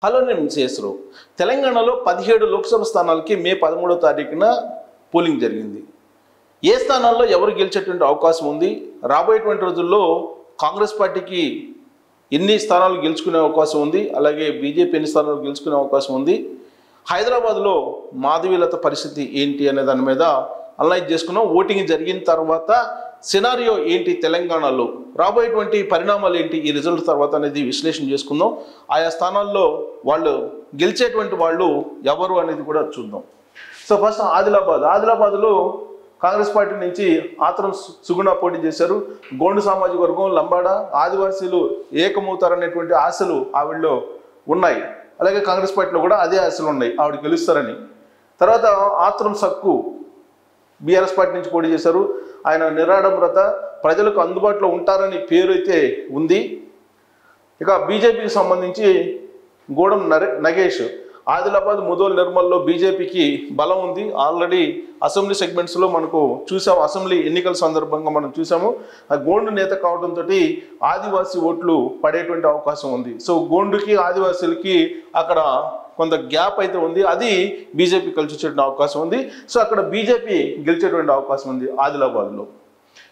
Hello నేను మిస్ఎస్రావు. తెలంగాణలో 17 లోక్సభ స్థానాలకి మే 13వ తారీఖున పోలింగ్ జరిగింది. ఏ స్థానాల్లో ఎవరు గెలిచేటువంటి అవకాశం ఉంది, రాబోయేటువంటి రోజుల్లో కాంగ్రెస్ పార్టీకి ఎన్ని స్థానాలు గెలుచుకునే అవకాశం ఉంది, అలాగే బీజేపీ ఎన్ని స్థానాలు గెలుచుకునే అవకాశం ఉంది, హైదరాబాద్లో మాధవీలత పరిస్థితి ఏంటి అనే దాని మీద అనలైజ్ చేసుకున్నాం. ఓటింగ్ జరిగిన తర్వాత సినారియో ఏంటి, తెలంగాణలో రాబోయేటువంటి పరిణామాలు ఏంటి ఈ రిజల్ట్ తర్వాత అనేది విశ్లేషణ చేసుకుందాం. ఆయా స్థానాల్లో వాళ్ళు గెలిచేటువంటి వాళ్ళు ఎవరు అనేది కూడా చూద్దాం. సో ఫస్ట్ ఆదిలాబాద్లో కాంగ్రెస్ పార్టీ నుంచి ఆత్రం సుగుణ పోటీ చేశారు. గోండు సామాజిక వర్గం, లంబాడ, ఆదివాసీలు ఏకమవుతారనేటువంటి ఆశలు ఆవిడలో ఉన్నాయి. అలాగే కాంగ్రెస్ పార్టీలో కూడా అదే ఆశలు ఉన్నాయి, ఆవిడ గెలుస్తారని. తర్వాత ఆత్రం సక్కు బీఆర్ఎస్ పార్టీ నుంచి పోటీ చేశారు. ఆయన నిరాడంబరత, ప్రజలకు అందుబాటులో ఉంటారని పేరు అయితే ఉంది. ఇక బీజేపీకి సంబంధించి గూడెం నగేష్, ఆదిలాబాద్, ముదోల్, నిర్మల్లో బీజేపీకి బలం ఉంది. ఆల్రెడీ అసెంబ్లీ సెగ్మెంట్స్లో మనకు చూసాము, అసెంబ్లీ ఎన్నికల సందర్భంగా మనం చూసాము. ఆ గోండు నేత కావడంతో ఆదివాసీ ఓట్లు పడేటువంటి అవకాశం ఉంది. సో గోండుకి ఆదివాసీలకి అక్కడ కొంత గ్యాప్ అయితే ఉంది, అది బీజేపీ కలిసి వచ్చేటువంటి అవకాశం ఉంది. సో అక్కడ బీజేపీ గెలిచేటువంటి అవకాశం ఉంది ఆదిలాబాద్లో.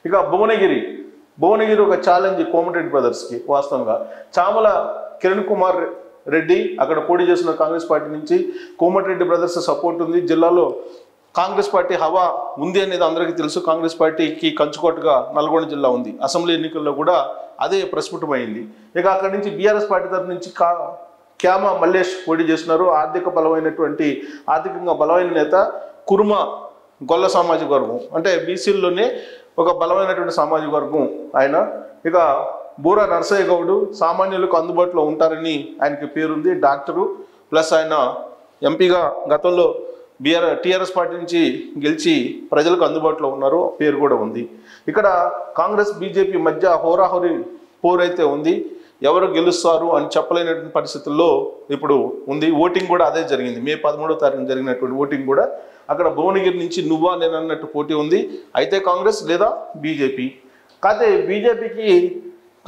ఇక భువనగిరి ఒక ఛాలెంజ్ కోమటిరెడ్డి బ్రదర్స్కి. వాస్తవంగా చామల కిరణ్ కుమార్ రెడ్డి అక్కడ పోటీ చేస్తున్న కాంగ్రెస్ పార్టీ నుంచి. కోమటిరెడ్డి బ్రదర్స్ సపోర్ట్ ఉంది. జిల్లాలో కాంగ్రెస్ పార్టీ హవా ఉంది అనేది అందరికీ తెలుసు. కాంగ్రెస్ పార్టీకి కంచుకోటగా నల్గొండ జిల్లా ఉంది. అసెంబ్లీ ఎన్నికల్లో కూడా అదే ప్రస్ఫుటమైంది. ఇక అక్కడి నుంచి బీఆర్ఎస్ పార్టీ తరఫు నుంచి క్యామ మల్లేష్ పోటీ చేస్తున్నారు. ఆర్థికంగా బలమైన నేత, కుర్మ గొల్ల సామాజిక వర్గం, అంటే బీసీల్లోనే ఒక బలమైనటువంటి సామాజిక వర్గం ఆయన. ఇక బూరా నరసయ్య గౌడు సామాన్యులకు అందుబాటులో ఉంటారని ఆయనకి పేరుంది. డాక్టరు, ప్లస్ ఆయన ఎంపీగా గతంలో టీఆర్ఎస్ పార్టీ నుంచి గెలిచి ప్రజలకు అందుబాటులో ఉన్నారు, పేరు కూడా ఉంది. ఇక్కడ కాంగ్రెస్ బీజేపీ మధ్య హోరాహోరీ పోరైతే ఉంది. ఎవరు గెలుస్తారు అని చెప్పలేనటువంటి పరిస్థితుల్లో ఇప్పుడు ఉంది. ఓటింగ్ కూడా అదే జరిగింది. మే 13వ తారీఖున జరిగినటువంటి ఓటింగ్ కూడా అక్కడ భువనగిరి నుంచి నువ్వా నేను అన్నట్టు పోటీ ఉంది. అయితే కాంగ్రెస్ లేదా బీజేపీ. కాకపోతే బీజేపీకి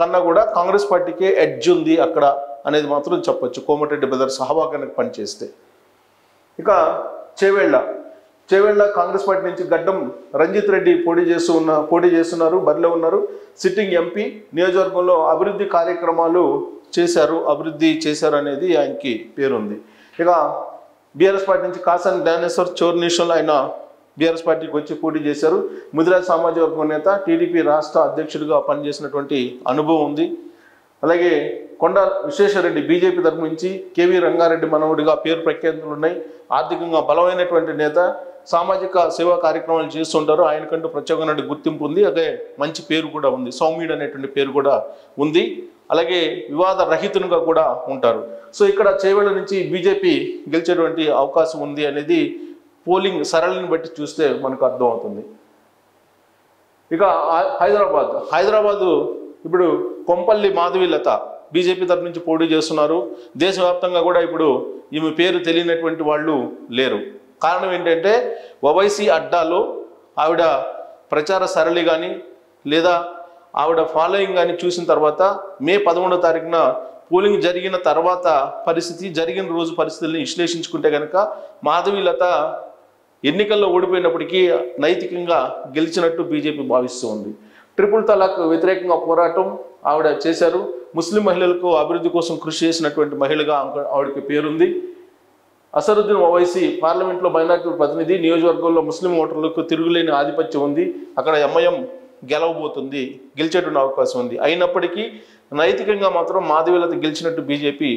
కన్నా కూడా కాంగ్రెస్ పార్టీకే ఎడ్జ్ ఉంది అక్కడ అనేది మాత్రం చెప్పొచ్చు, కోమటిరెడ్డి బ్రదర్స్ హవా కనుక పనిచేస్తే. ఇక చేవేళ్ల కాంగ్రెస్ పార్టీ నుంచి గడ్డం రంజిత్ రెడ్డి పోటీ చేస్తున్నారు, బరిలో ఉన్నారు. సిట్టింగ్ ఎంపీ, నియోజకవర్గంలో అభివృద్ధి కార్యక్రమాలు అభివృద్ధి చేశారు అనేది ఆయనకి పేరుంది. ఇక బీఆర్ఎస్ పార్టీ నుంచి కాసాని జ్ఞానేశ్వర్ చోర్నిషన్లో ఆయన బీఆర్ఎస్ పార్టీకి వచ్చి పోటీ చేశారు. ముదిరాజ్ సామాజిక వర్గం నేత, టీడీపీ రాష్ట్ర అధ్యక్షుడిగా పనిచేసినటువంటి అనుభవం ఉంది. అలాగే కొండ విశ్వేశ్వరరెడ్డి బీజేపీ తరఫు నుంచి కేవీ రంగారెడ్డి మనవుడిగా పేరు ప్రఖ్యాతులు ఉన్నాయి. ఆర్థికంగా బలమైనటువంటి నేత, సామాజిక సేవా కార్యక్రమాలు చేస్తుంటారు. ఆయనకంటూ ప్రత్యేకమైన గుర్తింపు ఉంది, అదే మంచి పేరు కూడా ఉంది. సౌమ్యుడు అనేటువంటి పేరు కూడా ఉంది. అలాగే వివాద రహితునిగా కూడా ఉంటారు. సో ఇక్కడ చేవేళ్ల నుంచి బీజేపీ గెలిచేటువంటి అవకాశం ఉంది అనేది పోలింగ్ సరళిని బట్టి చూస్తే మనకు అర్థమవుతుంది. ఇక హైదరాబాదు ఇప్పుడు కొంపల్లి మాధవీలత బీజేపీ తరఫు నుంచి పోటీ చేస్తున్నారు. దేశవ్యాప్తంగా కూడా ఇప్పుడు ఈమె పేరు తెలియనటువంటి వాళ్ళు లేరు. కారణం ఏంటంటే ఓవైసీ అడ్డాలో ఆవిడ ప్రచార సరళి కానీ లేదా ఆవిడ ఫాలోయింగ్ కానీ చూసిన తర్వాత మే 13వ తారీఖున పోలింగ్ జరిగిన తర్వాత జరిగిన రోజు పరిస్థితుల్ని విశ్లేషించుకుంటే కనుక మాధవీలత ఎన్నికల్లో ఓడిపోయినప్పటికీ నైతికంగా గెలిచినట్టు బీజేపీ భావిస్తూ ఉంది. ట్రిపుల్ తలాక్ వ్యతిరేకంగా పోరాటం ఆవిడ చేశారు. ముస్లిం మహిళలకు అభివృద్ధి కోసం కృషి చేసినటువంటి మహిళగా ఆవిడకి పేరుంది. అసరుద్దీన్ ఓవైసీ పార్లమెంట్లో మైనార్టీ ప్రతినిధి, నియోజకవర్గంలో ముస్లిం ఓటర్లకు తిరుగులేని ఆధిపత్యం ఉంది. అక్కడ ఎంఐఎం గెలిచేటువంటి అవకాశం ఉంది. అయినప్పటికీ నైతికంగా మాత్రం మాధవీలత గెలిచినట్టు బీజేపీ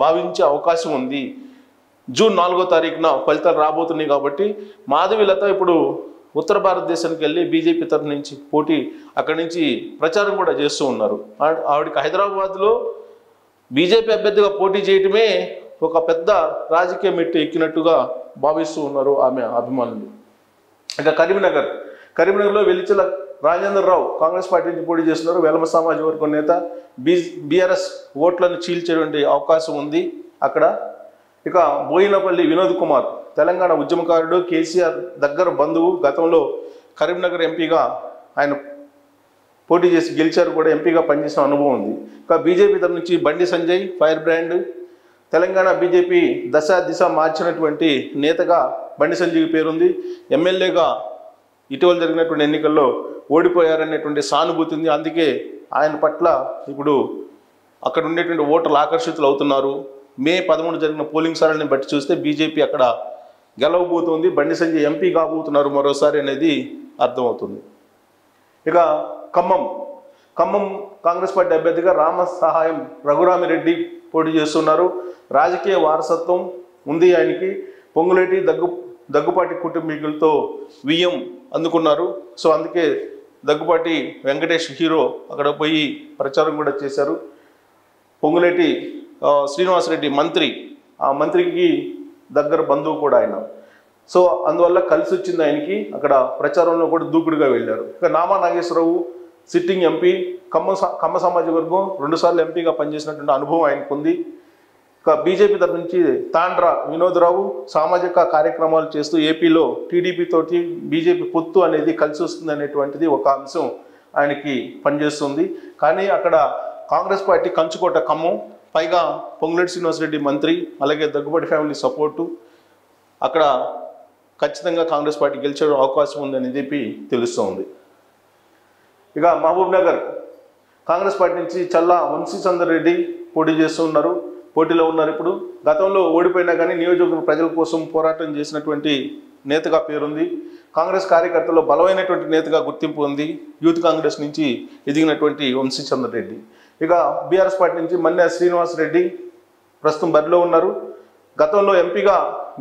భావించే అవకాశం ఉంది. జూన్ 4వ తారీఖున ఫలితాలు రాబోతున్నాయి కాబట్టి మాధవీలత ఇప్పుడు ఉత్తర భారతదేశానికి వెళ్ళి బీజేపీ తరఫు నుంచి అక్కడి నుంచి ప్రచారం కూడా చేస్తూ ఉన్నారు. ఆవిడకి హైదరాబాద్లో బీజేపీ అభ్యర్థిగా పోటీ చేయటమే ఒక పెద్ద రాజకీయ మెట్టు ఎక్కినట్టుగా భావిస్తూ ఉన్నారు ఆమె అభిమానులు. ఇక కరీంనగర్లో వెలిచల రాజేంద్రరావు కాంగ్రెస్ పార్టీ నుంచి పోటీ చేస్తున్నారు. వెలమ సామాజిక వర్గం నేత, బీఆర్ఎస్ ఓట్లను చీల్చేటువంటి అవకాశం ఉంది అక్కడ. ఇక బోయినపల్లి వినోద్ కుమార్ తెలంగాణ ఉద్యమకారుడు, కేసీఆర్ దగ్గర బంధువు, గతంలో కరీంనగర్ ఎంపీగా ఆయన పోటీ చేసి గెలిచారు, కూడా ఎంపీగా పనిచేసిన అనుభవం ఉంది. ఇంకా బీజేపీ తరఫు నుంచి Bandi Sanjay, fire brand, Telangana BJP దశ దిశ మార్చినటువంటి నేతగా బండి సంజయ్ పేరుంది. ఎమ్మెల్యేగా ఇటీవల జరిగినటువంటి ఎన్నికల్లో ఓడిపోయారనేటువంటి సానుభూతి ఉంది. అందుకే ఆయన పట్ల ఇప్పుడు అక్కడ ఉండేటువంటి ఓటర్లు ఆకర్షితులు అవుతున్నారు. మే 13 జరిగిన పోలింగ్ సరళిని బట్టి చూస్తే బీజేపీ అక్కడ గెలవబోతుంది, బండి సంజయ్ ఎంపీ కాబోతున్నారు మరోసారి అనేది అర్థమవుతుంది. ఇక ఖమ్మం కాంగ్రెస్ పార్టీ అభ్యర్థిగా రామ సహాయం రఘురామిరెడ్డి పోటీ చేస్తున్నారు. రాజకీయ వారసత్వం ఉంది ఆయనకి. పొంగులేటి దగ్గుపాటి కుటుంబీకులతో వియ్యం అందుకున్నారు. సో అందుకే దగ్గుపాటి వెంకటేష్ హీరో అక్కడ పోయి ప్రచారం కూడా చేశారు. పొంగులేటి శ్రీనివాసరెడ్డి మంత్రి, ఆ మంత్రికి దగ్గర బంధువు కూడా ఆయన. సో అందువల్ల కలిసి వచ్చింది ఆయనకి. అక్కడ ప్రచారంలో కూడా దూకుడుగా వెళ్ళారు. ఇక నామా నాగేశ్వరరావు సిట్టింగ్ ఎంపీ, కమ్మ సమాజ వర్గం, 2 సార్లు ఎంపీగా పనిచేసినటువంటి అనుభవం ఆయనకు ఉంది. ఇక బీజేపీ తరఫు నుంచి తాండ్ర వినోద్రావు సామాజిక కార్యక్రమాలు చేస్తూ ఏపీలో టీడీపీ తోటి బీజేపీ పొత్తు అనేది కలిసి వస్తుంది అనేటువంటిది ఒక అంశం ఆయనకి పనిచేస్తుంది. కానీ అక్కడ కాంగ్రెస్ పార్టీ కంచుకోట ఖమ్మం, పైగా పొంగులేటి శ్రీనివాసరెడ్డి మంత్రి, అలాగే దగ్గుబాటి ఫ్యామిలీ సపోర్టు, అక్కడ ఖచ్చితంగా కాంగ్రెస్ పార్టీ గెలిచే అవకాశం ఉందని చెప్పి తెలుస్తోంది. ఇక మహబూబ్ నగర్ కాంగ్రెస్ పార్టీ నుంచి చల్లా వంశీచందర్ రెడ్డి పోటీలో ఉన్నారు. ఇప్పుడు గతంలో ఓడిపోయినా కానీ నియోజకవర్గ ప్రజల కోసం పోరాటం చేసినటువంటి నేతగా పేరుంది. కాంగ్రెస్ కార్యకర్తల్లో బలమైనటువంటి నేతగా గుర్తింపు ఉంది. యూత్ కాంగ్రెస్ నుంచి ఎదిగినటువంటి వంశీచందర్ రెడ్డి. ఇక బీఆర్ఎస్ పార్టీ నుంచి మన్నె శ్రీనివాస్ రెడ్డి ప్రస్తుతం బరిలో ఉన్నారు. గతంలో ఎంపీగా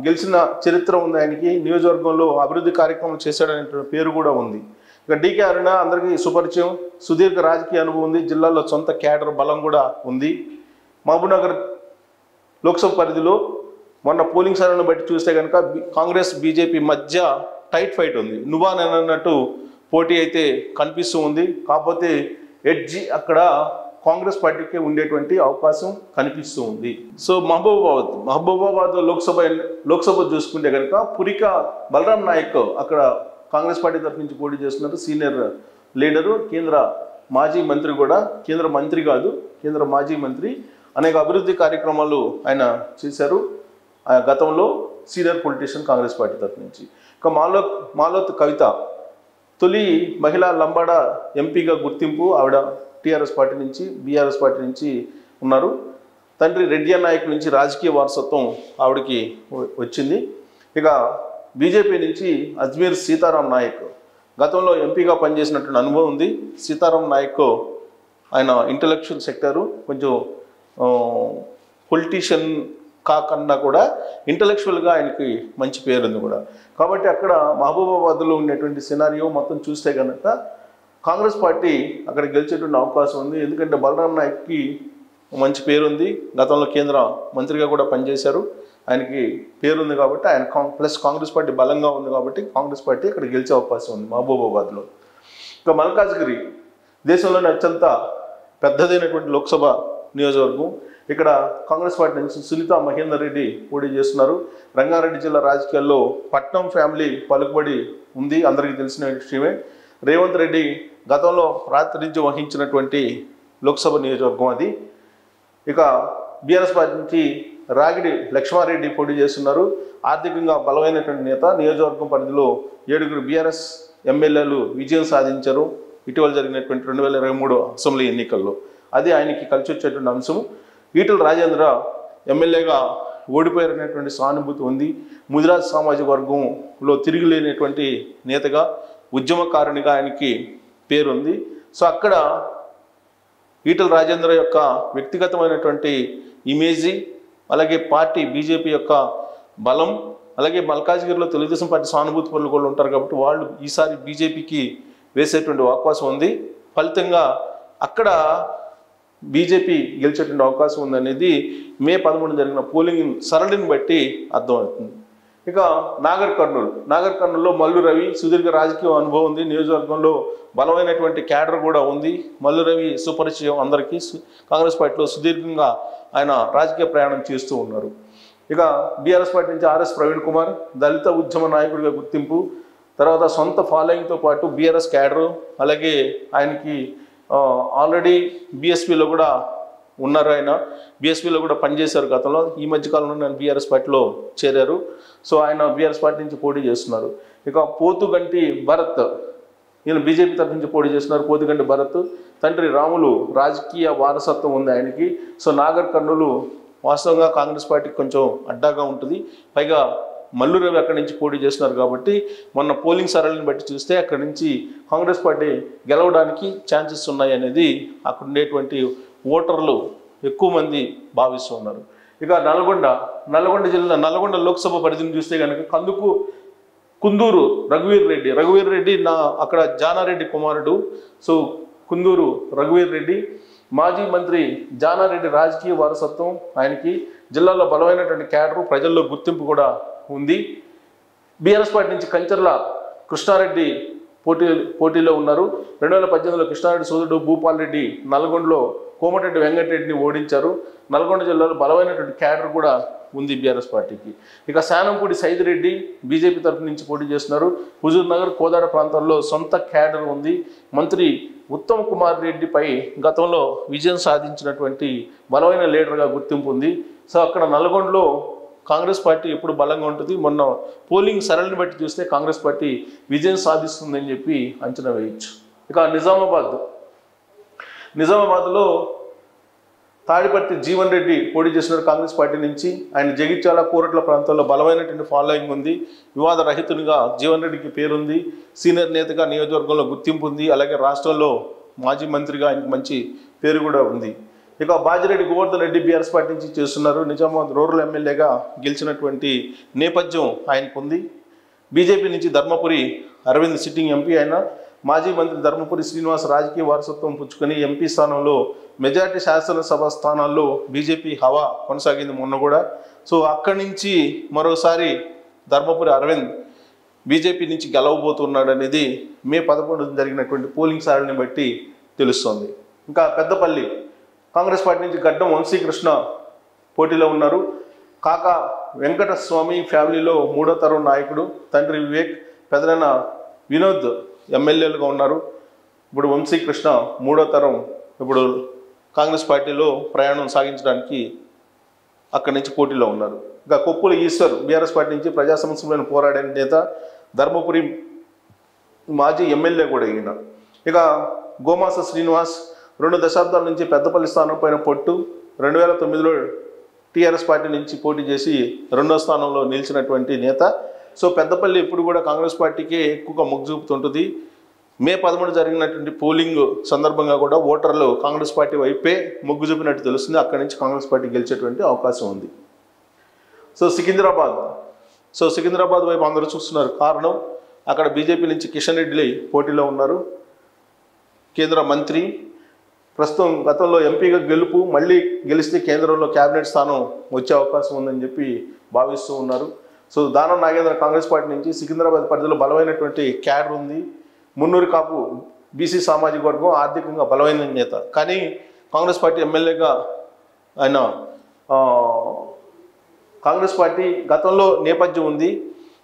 గెలిచిన చరిత్ర ఉంది ఆయనకి. నియోజకవర్గంలో అభివృద్ధి కార్యక్రమం చేశాడనే పేరు కూడా ఉంది. ఇక డీకే అరుణ అందరికీ సుపరిచయం, సుదీర్ఘ రాజకీయ అనుభవం ఉంది. జిల్లాలో సొంత క్యాడర్ బలం కూడా ఉంది. మహబూబ్నగర్ లోక్సభ పరిధిలో మొన్న పోలింగ్ సరళిని బట్టి చూస్తే కనుక కాంగ్రెస్ బీజేపీ మధ్య టైట్ ఫైట్ ఉంది. నువ్వా నేనన్నట్టు పోటీ అయితే కనిపిస్తూ ఉంది. కాకపోతే ఎడ్జి అక్కడ కాంగ్రెస్ పార్టీకి ఉండేటువంటి అవకాశం కనిపిస్తూ ఉంది. సో మహబూబాబాద్ లోక్సభ చూసుకుంటే కనుక పురిక బలరాం నాయక్ అక్కడ కాంగ్రెస్ పార్టీ తరఫు నుంచి పోటీ చేస్తున్నారు. సీనియర్ లీడరు, కేంద్ర మాజీ మంత్రి కూడా, కేంద్ర మంత్రి కాదు కేంద్ర మాజీ మంత్రి. అనేక అభివృద్ధి కార్యక్రమాలు ఆయన చేశారు గతంలో. సీనియర్ పొలిటీషియన్ కాంగ్రెస్ పార్టీ తరఫు నుంచి. ఇక మాలోత్ కవిత తొలి మహిళా లంబాడ ఎంపీగా గుర్తింపు. ఆవిడ టీఆర్ఎస్ పార్టీ నుంచి బీఆర్ఎస్ పార్టీ నుంచి ఉన్నారు. తండ్రి రెడ్డి నాయక్ నుంచి రాజకీయ వారసత్వం ఆవిడకి వచ్చింది. ఇక బీజేపీ నుంచి అజ్మీర్ సీతారాం నాయక్ గతంలో ఎంపీగా పనిచేసినటువంటి అనుభవం ఉంది. సీతారాం నాయక్ ఆయన ఇంటలెక్చువల్ సెక్టరు, కొంచెం పొలిటీషియన్ కాకుండా కూడా ఇంటలెక్చువల్గా ఆయనకి మంచి పేరు ఉంది కూడా. కాబట్టి అక్కడ మహబూబాబాద్లో ఉండేటువంటి సినారియో మొత్తం చూస్తే కనుక కాంగ్రెస్ పార్టీ అక్కడ గెలిచేటువంటి అవకాశం ఉంది. ఎందుకంటే బలరాం నాయక్కి మంచి పేరుంది, గతంలో కేంద్ర మంత్రిగా కూడా పనిచేశారు, ఆయనకి పేరుంది. కాబట్టి ఆయన ప్లస్ కాంగ్రెస్ పార్టీ బలంగా ఉంది కాబట్టి కాంగ్రెస్ పార్టీ అక్కడ గెలిచే అవకాశం ఉంది మహబూబాబాద్లో. ఇక మల్కాజ్గిరి దేశంలోనే అత్యంత పెద్దదైనటువంటి లోక్సభ నియోజకవర్గం. ఇక్కడ కాంగ్రెస్ పార్టీ నుంచి సునీత మహేందర్ రెడ్డి పోటీ చేస్తున్నారు. రంగారెడ్డి జిల్లా రాజకీయాల్లో పట్నం ఫ్యామిలీ పలుకుబడి ఉంది, అందరికీ తెలిసిన విషయమే. రేవంత్ రెడ్డి గతంలో ప్రాతినిధ్యం వహించినటువంటి లోక్సభ నియోజకవర్గం అది. ఇక బీఆర్ఎస్ పార్టీ నుంచి రాగిడి లక్ష్మారెడ్డి పోటీ చేస్తున్నారు. ఆర్థికంగా బలమైనటువంటి నేత. నియోజకవర్గం పరిధిలో 7 బీఆర్ఎస్ ఎమ్మెల్యేలు విజయం సాధించారు ఇటీవల జరిగినటువంటి 2023 అసెంబ్లీ ఎన్నికల్లో. అది ఆయనకి కలిసి వచ్చేటువంటి అంశం. ఈటల రాజేంద్ర ఎమ్మెల్యేగా ఓడిపోయారనేటువంటి సానుభూతి ఉంది. ముదిరాజ్ సామాజిక వర్గంలో తిరిగిలేనటువంటి నేతగా, ఉద్యమకారునిగా ఆయనకి పేరుంది. సో అక్కడ ఈటల రాజేంద్ర యొక్క వ్యక్తిగతమైనటువంటి ఇమేజీ, అలాగే పార్టీ బీజేపీ యొక్క బలం, అలాగే మల్కాజ్గిరిలో తెలుగుదేశం పార్టీ సానుభూతి పనులు కూడా ఉంటారు కాబట్టి వాళ్ళు ఈసారి బీజేపీకి వేసేటువంటి అవకాశం ఉంది. ఫలితంగా అక్కడ బీజేపీ గెలిచేటువంటి అవకాశం ఉందనేది మే 13 జరిగిన పోలింగ్ సరళిని బట్టి అర్థమవుతుంది. ఇక నాగర్ కర్నూలులో మల్లు రవి సుదీర్ఘ రాజకీయ అనుభవం ఉంది. నియోజకవర్గంలో బలమైనటువంటి క్యాడర్ కూడా ఉంది. మల్లు రవి సుపరిచయం అందరికీ. కాంగ్రెస్ పార్టీలో సుదీర్ఘంగా ఆయన రాజకీయ ప్రయాణం చేస్తూ ఉన్నారు. ఇక బీఆర్ఎస్ పార్టీ నుంచి ఆర్ఎస్ ప్రవీణ్ కుమార్ దళిత ఉద్యమ నాయకుడిగా గుర్తింపు. తర్వాత సొంత ఫాలోయింగ్తో పాటు బీఆర్ఎస్ క్యాడరు, అలాగే ఆయనకి ఆల్రెడీ బీఎస్పీలో కూడా ఉన్నారు. ఆయన బీఎస్పీలో కూడా పనిచేశారు గతంలో. ఈ మధ్యకాలంలో నేను బీఆర్ఎస్ పార్టీలో చేరారు. సో ఆయన బీఆర్ఎస్ పార్టీ నుంచి పోటీ చేస్తున్నారు. ఇక పోతుగంటి భరత్, ఈయన బీజేపీ తరఫు నుంచి పోటీ చేస్తున్నారు. పోతుగంటి భరత్ తండ్రి రాములు రాజకీయ వారసత్వం ఉంది ఆయనకి. సో నాగర్ కర్నూలు వాస్తవంగా కాంగ్రెస్ పార్టీకి కొంచెం అడ్డాగా ఉంటుంది. పైగా మల్లు రవి అక్కడి నుంచి పోటీ చేస్తున్నారు కాబట్టి మొన్న పోలింగ్ సరళిని బట్టి చూస్తే అక్కడి నుంచి కాంగ్రెస్ పార్టీ గెలవడానికి ఛాన్సెస్ ఉన్నాయి అనేది అక్కడ ఉండేటువంటి ఓటర్లు ఎక్కువ మంది భావిస్తున్నారు. ఇక నల్గొండ జిల్లా నల్గొండ లోక్సభ పరిధిని చూస్తే కనుక కుందూరు రఘువీర్ రెడ్డి అక్కడ జానారెడ్డి కుమారుడు. సో కుందూరు రఘువీర్ రెడ్డి మాజీ మంత్రి జానారెడ్డి రాజకీయ వారసత్వం ఆయనకి. జిల్లాలో బలమైనటువంటి క్యాడరు, ప్రజల్లో గుర్తింపు కూడా ఉంది. బీఆర్ఎస్ పార్టీ నుంచి కంచర్ల కృష్ణారెడ్డి పోటీలో ఉన్నారు. 2018లో కృష్ణారెడ్డి సోదరుడు భూపాల్ రెడ్డి నల్గొండలో కోమటిరెడ్డి వెంకటరెడ్డిని ఓడించారు. నల్గొండ జిల్లాలో బలమైనటువంటి క్యాడర్ కూడా ఉంది బీఆర్ఎస్ పార్టీకి. ఇక శానంపూడి సైదిరెడ్డి బీజేపీ తరఫు నుంచి పోటీ చేస్తున్నారు. హుజూర్ నగర్, కోదాడ ప్రాంతాల్లో సొంత క్యాడర్ ఉంది. మంత్రి ఉత్తమ్ కుమార్ రెడ్డిపై గతంలో విజయం సాధించినటువంటి బలమైన లీడర్గా గుర్తింపు ఉంది. సో అక్కడ నల్గొండలో కాంగ్రెస్ పార్టీ ఎప్పుడు బలంగా ఉంటుంది. మొన్న పోలింగ్ సరళిని బట్టి చూస్తే కాంగ్రెస్ పార్టీ విజయం సాధిస్తుందని చెప్పి అంచనా వేయచ్చు. ఇక నిజామాబాద్లో తాడిపత్రి జీవన్ రెడ్డి పోటీ చేస్తున్నారు కాంగ్రెస్ పార్టీ నుంచి. ఆయన జగిత్యాల, కోరట్ల ప్రాంతాల్లో బలమైనటువంటి ఫాలోయింగ్ ఉంది. వివాద రహితునిగా జీవన్ రెడ్డికి పేరుంది. సీనియర్ నేతగా నియోజకవర్గంలో గుర్తింపు ఉంది. అలాగే రాష్ట్రంలో మాజీ మంత్రిగా ఆయనకు మంచి పేరు కూడా ఉంది. ఇక బాజిరెడ్డి గోవర్ధన్ రెడ్డి బీఆర్ఎస్ పార్టీ నుంచి చేస్తున్నారు. నిజామాబాద్ రూరల్ ఎమ్మెల్యేగా గెలిచినటువంటి నేపథ్యం ఆయనకు ఉంది. బీజేపీ నుంచి ధర్మపురి అరవింద్ సిట్టింగ్ ఎంపీ. ఆయన మాజీ మంత్రి ధర్మపురి శ్రీనివాస్ రాజకీయ వారసత్వం పుచ్చుకొని ఎంపీ స్థానంలో మెజార్టీ శాసనసభ స్థానాల్లో బీజేపీ హవా కొనసాగింది మొన్న కూడా. సో అక్కడి నుంచి మరోసారి ధర్మపురి అరవింద్ బీజేపీ నుంచి గెలవబోతున్నాడు అనేది మే 11 జరిగినటువంటి పోలింగ్ సరళిని బట్టి తెలుస్తోంది. ఇంకా పెద్దపల్లి కాంగ్రెస్ పార్టీ నుంచి గడ్డం వంశీకృష్ణ పోటీలో ఉన్నారు. కాకా వెంకటస్వామి ఫ్యామిలీలో 3వ తరం నాయకుడు. తండ్రి వివేక్, పెదనాన్న వినోద్ ఎమ్మెల్యేలుగా ఉన్నారు. ఇప్పుడు వంశీకృష్ణ 3వ తరం ఇప్పుడు కాంగ్రెస్ పార్టీలో ప్రయాణం సాగించడానికి అక్కడి నుంచి పోటీలో ఉన్నారు. ఇంకా కొప్పుల ఈశ్వర్ బీఆర్ఎస్ పార్టీ నుంచి ప్రజా సమస్యలను పోరాడే నేత. ధర్మపురి మాజీ ఎమ్మెల్యే కూడా ఈయన. ఇక గోమాస శ్రీనివాస్ 2 దశాబ్దాల నుంచి పెద్దపల్లి స్థానం పైన పట్టు. 2009లో టీఆర్ఎస్ పార్టీ నుంచి పోటీ చేసి 2వ స్థానంలో నిలిచినటువంటి నేత. సో పెద్దపల్లి ఇప్పుడు కూడా కాంగ్రెస్ పార్టీకే ఎక్కువగా మొగ్గు చూపుతుంటుంది. మే 13 జరిగినటువంటి పోలింగ్ సందర్భంగా కూడా ఓటర్లు కాంగ్రెస్ పార్టీ వైపే మొగ్గు చూపినట్టు తెలుస్తుంది. అక్కడి నుంచి కాంగ్రెస్ పార్టీ గెలిచేటువంటి అవకాశం ఉంది. సో సికింద్రాబాద్ వైపు అందరూ చూస్తున్నారు. కారణం అక్కడ బీజేపీ నుంచి కిషన్ రెడ్డి పోటీలో ఉన్నారు. కేంద్ర మంత్రి, ప్రస్తుతం గతంలో ఎంపీగా గెలుపు, మళ్ళీ గెలిస్తే కేంద్రంలో క్యాబినెట్ స్థానం వచ్చే అవకాశం ఉందని చెప్పి భావిస్తూ ఉన్నారు. సో దానం నాగేంద్ర కాంగ్రెస్ పార్టీ నుంచి సికింద్రాబాద్ పరిధిలో బలమైనటువంటి క్యాడర్ ఉంది. మున్నూరు కాపు బీసీ సామాజిక వర్గం, ఆర్థికంగా బలమైన నేత. కానీ కాంగ్రెస్ పార్టీ ఎమ్మెల్యేగా ఆయన కాంగ్రెస్ పార్టీ గతంలో నేపథ్యం ఉంది.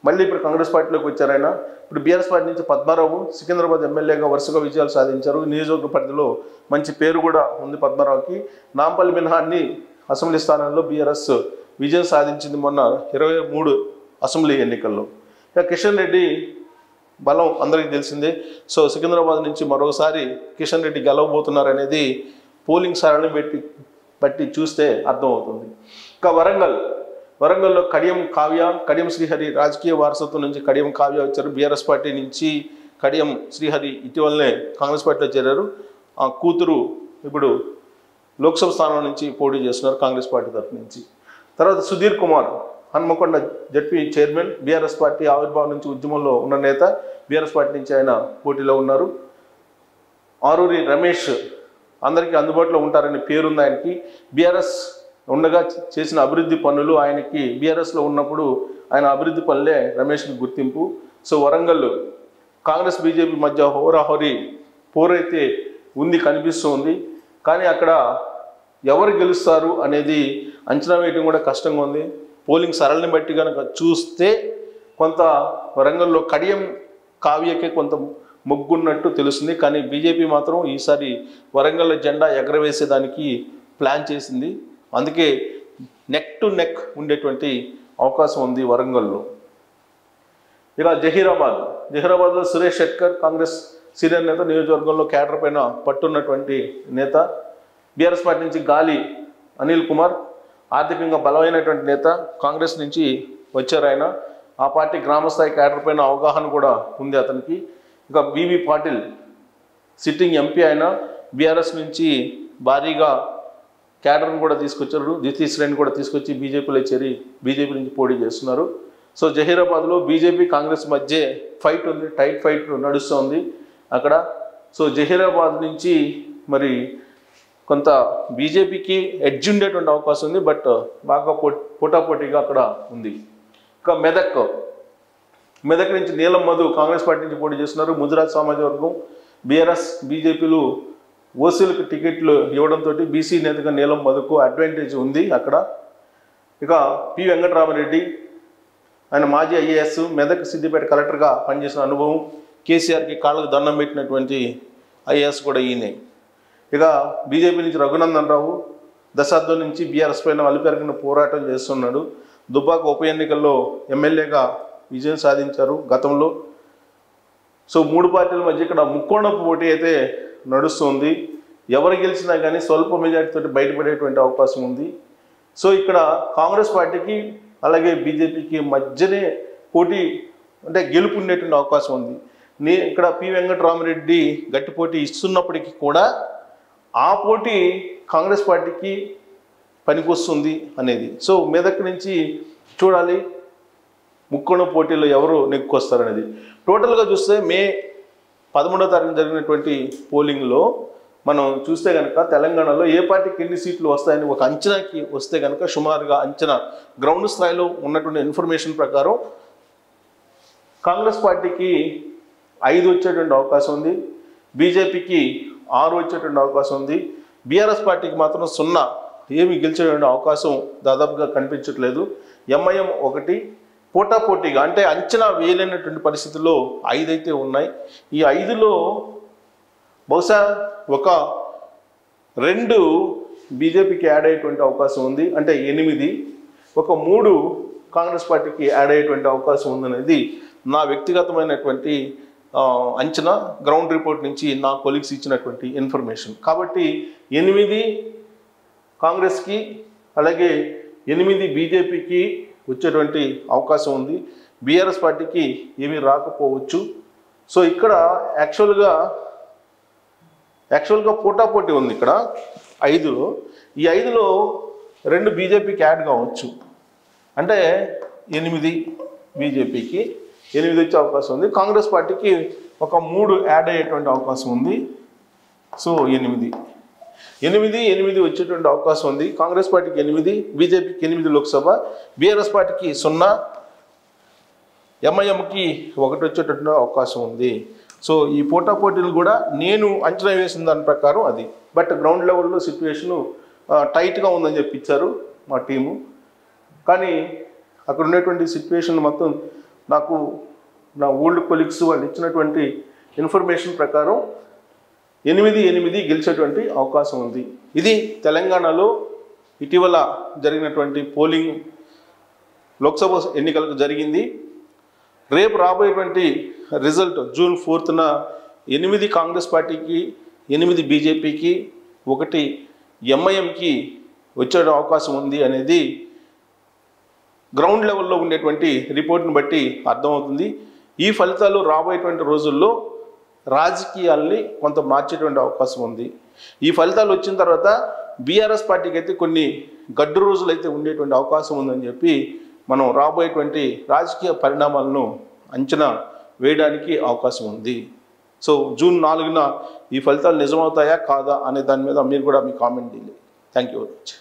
మళ్ళీ ఇప్పుడు కాంగ్రెస్ పార్టీలోకి వచ్చారు ఆయన. ఇప్పుడు బీఆర్ఎస్ పార్టీ నుంచి పద్మారావు సికింద్రాబాద్ ఎమ్మెల్యేగా వరుసగా విజయాలు సాధించారు. నియోజకవర్గ పరిధిలో మంచి పేరు కూడా ఉంది పద్మారావుకి. నాంపల్లి మినహా అన్ని అసెంబ్లీ స్థానాల్లో బీఆర్ఎస్ విజయం సాధించింది మొన్న 23 అసెంబ్లీ ఎన్నికల్లో. ఇక కిషన్ రెడ్డి బలం అందరికీ తెలిసిందే. సో సికింద్రాబాద్ నుంచి మరోసారి కిషన్ రెడ్డి గెలవబోతున్నారు అనేది పోలింగ్ సరళిని బట్టి చూస్తే అర్థమవుతుంది. ఇంకా వరంగల్లో కడియం శ్రీహరి రాజకీయ వారసత్వం నుంచి కడియం కావ్య వచ్చారు. బీఆర్ఎస్ పార్టీ నుంచి కడియం శ్రీహరి ఇటీవలనే కాంగ్రెస్ పార్టీలో చేరారు. ఆ కూతురు ఇప్పుడు లోక్సభ స్థానం నుంచి పోటీ చేస్తున్నారు కాంగ్రెస్ పార్టీ తరఫు నుంచి. తర్వాత Sudheer Kumar Hanamkonda ZP chairman, BRS party ఆవిర్భావం నుంచి ఉద్యమంలో ఉన్న నేత. బీఆర్ఎస్ పార్టీ నుంచి ఆయన పోటీలో ఉన్నారు. ఆరూరి రమేష్ అందరికీ అందుబాటులో ఉంటారని పేరుంది ఆయనకి. బీఆర్ఎస్ ఉండగా చేసిన అభివృద్ధి పనులు ఆయనకి, బీఆర్ఎస్లో ఉన్నప్పుడు ఆయన అభివృద్ధి పనులే రమేష్కి గుర్తింపు. సో వరంగల్ కాంగ్రెస్ బీజేపీ మధ్య హోరాహోరీ పోరైతే కనిపిస్తుంది. కానీ అక్కడ ఎవరు గెలుస్తారు అనేది అంచనా వేయడం కూడా కష్టంగా ఉంది. పోలింగ్ సరళిని బట్టి కనుక చూస్తే కొంత వరంగల్లో కడియం కావ్యకే కొంత మొగ్గున్నట్టు తెలుస్తుంది. కానీ బీజేపీ మాత్రం ఈసారి వరంగల్ జెండా ఎగరవేసేదానికి ప్లాన్ చేసింది. అందుకే నెక్ టు నెక్ ఉండేటువంటి అవకాశం ఉంది వరంగల్లో. ఇక జహీరాబాద్లో సురేష్ షెట్కర్ కాంగ్రెస్ సీనియర్ నేత, నియోజకవర్గంలో క్యాడర్ పైన పట్టున్నటువంటి నేత. బీఆర్ఎస్ పార్టీ నుంచి గాలి అనిల్ కుమార్ ఆర్థికంగా బలమైనటువంటి నేత, కాంగ్రెస్ నుంచి వచ్చారు ఆయన. ఆ పార్టీ గ్రామస్థాయి క్యాడర్ పైన అవగాహన కూడా ఉంది అతనికి. ఇక బీవీ పాటిల్ సిట్టింగ్ ఎంపీ ఆయన, బీఆర్ఎస్ నుంచి భారీగా క్యాడర్ను కూడా తీసుకొచ్చారు. ద్వితీయ శ్రేణిని కూడా తీసుకొచ్చి బీజేపీలో చేరి బీజేపీ నుంచి పోటీ చేస్తున్నారు. సో జహీరాబాద్లో బీజేపీ కాంగ్రెస్ మధ్య ఫైట్ ఉంది, టైట్ ఫైట్ నడుస్తుంది అక్కడ. సో జహీరాబాద్ నుంచి మరి కొంత బీజేపీకి ఎడ్జ్ ఉండేటువంటి అవకాశం ఉంది, బట్ బాగా పోటాపోటీగా అక్కడ ఉంది. ఇక మెదక్ నుంచి నీలం మధు కాంగ్రెస్ పార్టీ నుంచి పోటీ చేస్తున్నారు. ముదిరాజ్ సామాజిక వర్గం, బీఆర్ఎస్ బీజేపీలు ఓసీలకు టికెట్లు ఇవ్వడంతో బీసీ నేతగా నీలం మధుకు అడ్వాంటేజ్ ఉంది అక్కడ. ఇక పి వెంకటరామరెడ్డి, ఆయన మాజీ ఐఏఎస్, మెదక్ సిద్దిపేట కలెక్టర్గా పనిచేసిన అనుభవం, కేసీఆర్కి కాళ్ళకు దండం పెట్టినటువంటి ఐఏఎస్ కూడా ఈయనే. ఇక బీజేపీ నుంచి రఘునందన్ రావు దశాబ్దం నుంచి బీఆర్ఎస్ పైన అలుపెరగిన పోరాటం చేస్తున్నాడు. దుబ్బాక ఉప ఎన్నికల్లో ఎమ్మెల్యేగా విజయం సాధించారు గతంలో. సో మూడు పార్టీల మధ్య ఇక్కడ ముక్కోణపు పోటీ అయితే నడుస్తుంది. ఎవరు గెలిచినా కానీ స్వల్ప మెజార్టీతో బయటపడేటువంటి అవకాశం ఉంది. సో ఇక్కడ కాంగ్రెస్ పార్టీకి అలాగే బీజేపీకి మధ్యనే పోటీ, అంటే గెలుపు ఉండేటువంటి అవకాశం ఉంది. ఇక్కడ పి వెంకటరామరెడ్డి గట్టి పోటీ ఇస్తున్నప్పటికీ కూడా ఆ పోటీ కాంగ్రెస్ పార్టీకి పనికొస్తుంది అనేది. సో మెదక్ నుంచి చూడాలి ముక్కోణ పోటీలో ఎవరు నెగ్గుకొస్తారనేది. టోటల్గా చూస్తే మే 11వ తారీఖున జరిగినటువంటి పోలింగ్లో మనం చూస్తే కనుక తెలంగాణలో ఏ పార్టీకి ఎన్ని సీట్లు వస్తాయని ఒక అంచనాకి వస్తే కనుక సుమారుగా అంచనా గ్రౌండ్ స్థాయిలో ఉన్నటువంటి ఇన్ఫర్మేషన్ ప్రకారం కాంగ్రెస్ పార్టీకి 5 వచ్చేటువంటి అవకాశం ఉంది, బీజేపీకి 6 వచ్చేటువంటి అవకాశం ఉంది, బీఆర్ఎస్ పార్టీకి మాత్రం 0 ఏమి గెలిచేటువంటి అవకాశం దాదాపుగా కనిపించట్లేదు. ఎంఐఎం 1 పోటాపోటీగా, అంటే అంచనా వేయలేనటువంటి పరిస్థితుల్లో 5 అయితే ఉన్నాయి. ఈ 5లో బహుశా ఒక 2 బీజేపీకి యాడ్ అయ్యేటువంటి అవకాశం ఉంది, అంటే 8, ఒక 3 కాంగ్రెస్ పార్టీకి యాడ్ అయ్యేటువంటి అవకాశం ఉందనేది నా వ్యక్తిగతమైనటువంటి అంచనా, గ్రౌండ్ రిపోర్ట్ నుంచి నా కొలీగ్స్ ఇచ్చినటువంటి ఇన్ఫర్మేషన్. కాబట్టి 8 కాంగ్రెస్కి అలాగే 8 బీజేపీకి వచ్చేటువంటి అవకాశం ఉంది. బీఆర్ఎస్ పార్టీకి ఏమీ రాకపోవచ్చు. సో ఇక్కడ యాక్చువల్గా పోటాపోటీ ఉంది ఇక్కడ 5లో. ఈ 5లో 2 బీజేపీకి యాడ్ కావచ్చు, అంటే 8 బీజేపీకి 8 వచ్చే అవకాశం ఉంది. కాంగ్రెస్ పార్టీకి ఒక 3 యాడ్ అయ్యేటువంటి అవకాశం ఉంది. సో 8 వచ్చేటువంటి అవకాశం ఉంది. కాంగ్రెస్ పార్టీకి 8, బీజేపీకి 8 లోక్సభ, బీఆర్ఎస్ పార్టీకి 0, ఎంఐఎంకి 1 వచ్చేటువంటి అవకాశం ఉంది. సో ఈ పోటాపోటీలు కూడా నేను అంచనా వేసిన దాని ప్రకారం అది, బట్ గ్రౌండ్ లెవెల్లో సిచ్యువేషను టైట్గా ఉందని చెప్పించారు మా టీము. కానీ అక్కడ ఉండేటువంటి సిచ్యువేషన్ మొత్తం నాకు నా ఓల్డ్ కొలీగ్స్ వాళ్ళు ఇచ్చినటువంటి ఇన్ఫర్మేషన్ ప్రకారం 8 గెలిచేటువంటి అవకాశం ఉంది. ఇది తెలంగాణలో ఇటీవల జరిగినటువంటి పోలింగ్ లోక్సభ ఎన్నికలకు జరిగింది. రేపు రాబోయేటువంటి రిజల్ట్ జూన్ 4న 8 కాంగ్రెస్ పార్టీకి, 8 బీజేపీకి, 1 ఎంఐఎంకి వచ్చే అవకాశం ఉంది అనేది గ్రౌండ్ లెవెల్లో ఉండేటువంటి రిపోర్ట్ని బట్టి అర్థమవుతుంది. ఈ ఫలితాలు రాబోయేటువంటి రోజుల్లో రాజకీయాల్ని కొంత మార్చేటువంటి అవకాశం ఉంది. ఈ ఫలితాలు వచ్చిన తర్వాత బీఆర్ఎస్ పార్టీకి అయితే కొన్ని గడ్డు రోజులు అయితే ఉండేటువంటి అవకాశం ఉందని చెప్పి మనం రాబోయేటువంటి రాజకీయ పరిణామాలను అంచనా వేయడానికి అవకాశం ఉంది. సో జూన్ 4న ఈ ఫలితాలు నిజమవుతాయా కాదా అనే దాని మీద మీరు కూడా మీ కామెంట్ చేయండి. Thank you very much.